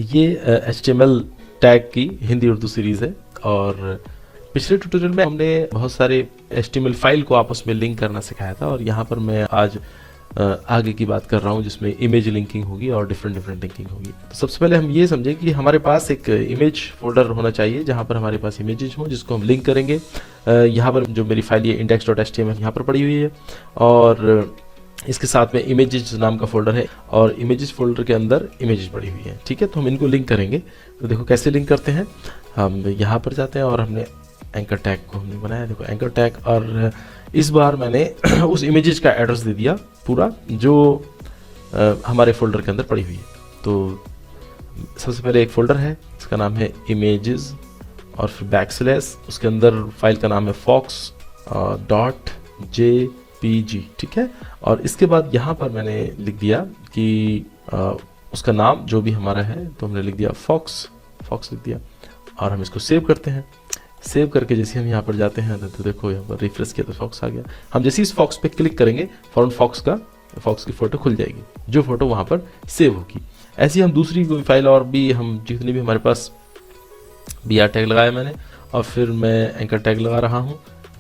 ये HTML tag की Hindi Urdu series है। और पिछले ट्यूटोरियल में हमने बहुत सारे HTML फाइल को आपस में लिंक करना सिखाया था, और यहाँ पर मैं आज आगे की बात कर रहा हूँ जिसमें इमेज लिंकिंग होगी और डिफरेंट लिंकिंग होगी। तो सबसे पहले हम ये समझें कि हमारे पास एक इमेज फोल्डर होना चाहिए जहाँ पर हमारे पास इमेजेस हों, जिसको हम लिंक करेंगे। यहाँ पर जो मेरी फाइल ये index.html यहाँ पर पड़ी हुई है, और इसके साथ में इमेजेस नाम का फोल्डर है, और इमेजेस फोल्डर के अंदर इमेजेस पड़ी हुई है। ठीक है, तो हम इनको लिंक करेंगे। तो देखो कैसे लिंक करते हैं। हम यहाँ पर जाते हैं और हमने एंकर टैग को हमने बनाया, देखो एंकर टैग, और इस बार मैंने उस इमेजेस का एड्रेस दे दिया पूरा जो हमारे फोल्डर के अंदर पड़ी हुई है। तो सबसे पहले एक फोल्डर है, इसका नाम है इमेजेस, और फिर बैकस्लैश, उसके अंदर फाइल का नाम है fox.jpg। ठीक है, और इसके बाद यहाँ पर मैंने लिख दिया कि उसका नाम जो भी हमारा है, तो हमने लिख दिया फॉक्स लिख दिया, और हम इसको सेव करते हैं। सेव करके जैसे हम यहाँ पर जाते हैं तो देखो यहाँ पर रिफ्रेश किया तो फॉक्स आ गया। हम जैसे इस फॉक्स पे क्लिक करेंगे फौरन फॉक्स की फोटो खुल जाएगी, जो फोटो वहाँ पर सेव होगी। ऐसे ही हम दूसरी कोई फाइल और भी, हम जितनी भी हमारे पास BR टैग लगाया मैंने, और फिर मैं एंकर टैग लगा रहा हूँ।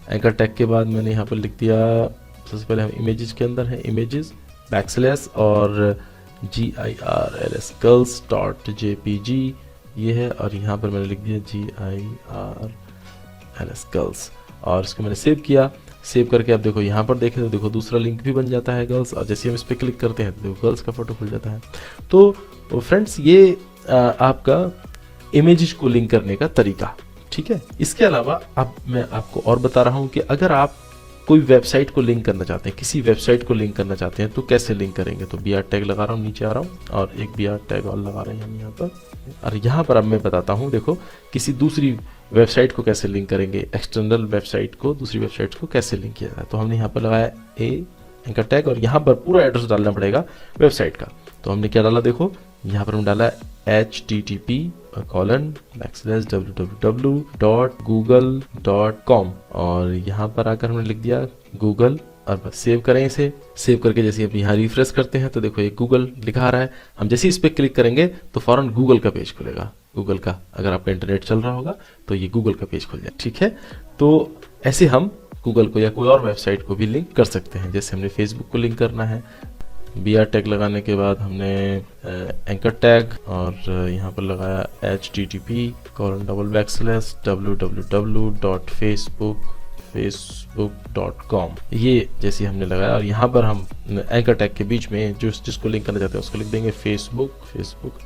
एंकर टैग के बाद मैंने यहाँ पर लिख दिया, सबसे पहले हम इमेजेस के अंदर है इमेजेस बैकस्लैश और GIRLS girls.jpg ये है, और यहाँ पर मैंने लिख दिया GIRLS गर्ल्स, और इसको मैंने सेव किया। सेव करके अब देखो यहाँ पर देखें तो देखो दूसरा लिंक भी बन जाता है गर्ल्स, और जैसे हम इस पर क्लिक करते हैं तो देखो गर्ल्स का फोटो खुल जाता है। तो फ्रेंड्स ये आपका इमेजेस को लिंक करने का तरीका। ठीक है, इसके अलावा अब मैं आपको और बता रहा हूँ कि अगर आप कोई वेबसाइट को लिंक करना चाहते हैं, किसी वेबसाइट को लिंक करना चाहते हैं, तो कैसे लिंक करेंगे। तो BR टैग लगा रहा हूँ, नीचे आ रहा हूँ, और एक BR टैग और लगा रहे हैं हम यहाँ पर। और यहाँ पर अब मैं बताता हूँ, देखो किसी दूसरी वेबसाइट को कैसे लिंक करेंगे, एक्सटर्नल वेबसाइट को दूसरी वेबसाइट को कैसे लिंक किया जाए। तो हमने यहाँ पर लगाया एंकर टैग, और यहाँ पर पूरा एड्रेस डालना पड़ेगा वेबसाइट का। तो हमने क्या डाला, देखो यहाँ पर हम डाला http://www.google.com, और यहाँ पर आकर हमने लिख दिया गूगल, और बस सेव करें इसे। सेव करके जैसे अब यहाँ रिफ्रेश करते हैं तो देखो ये गूगल लिखा आ रहा है। हम जैसे इस पर क्लिक करेंगे तो फौरन गूगल का पेज खुलेगा, गूगल का, अगर आपका इंटरनेट चल रहा होगा तो ये गूगल का पेज खुल जाए। ठीक है, तो ऐसे हम गूगल को या कोई और वेबसाइट को भी लिंक कर सकते हैं। जैसे हमने फेसबुक को लिंक करना है, BR टैग लगाने के बाद हमने एंकर टैग, और यहाँ पर लगाया http://www.facebook.com ये जैसे हमने लगाया, और यहाँ पर हम एंकर टैग के बीच में जिसको लिंक करना चाहते हैं उसको लिख देंगे फेसबुक,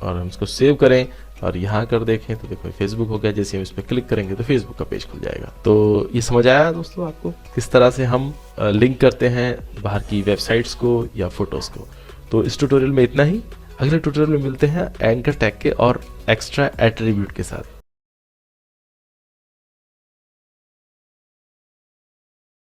और हम इसको सेव करें और यहाँ कर देखें तो देखो फेसबुक हो गया। जैसे हम इस पर क्लिक करेंगे तो फेसबुक का पेज खुल जाएगा। तो ये समझ आया दोस्तों आपको किस तरह से हम लिंक करते हैं बाहर की वेबसाइट्स को या फोटोज़ को। तो इस ट्यूटोरियल में इतना ही। अगले ट्यूटोरियल में मिलते हैं एंकर टैग के और एक्स्ट्रा एट्रीब्यूट के साथ।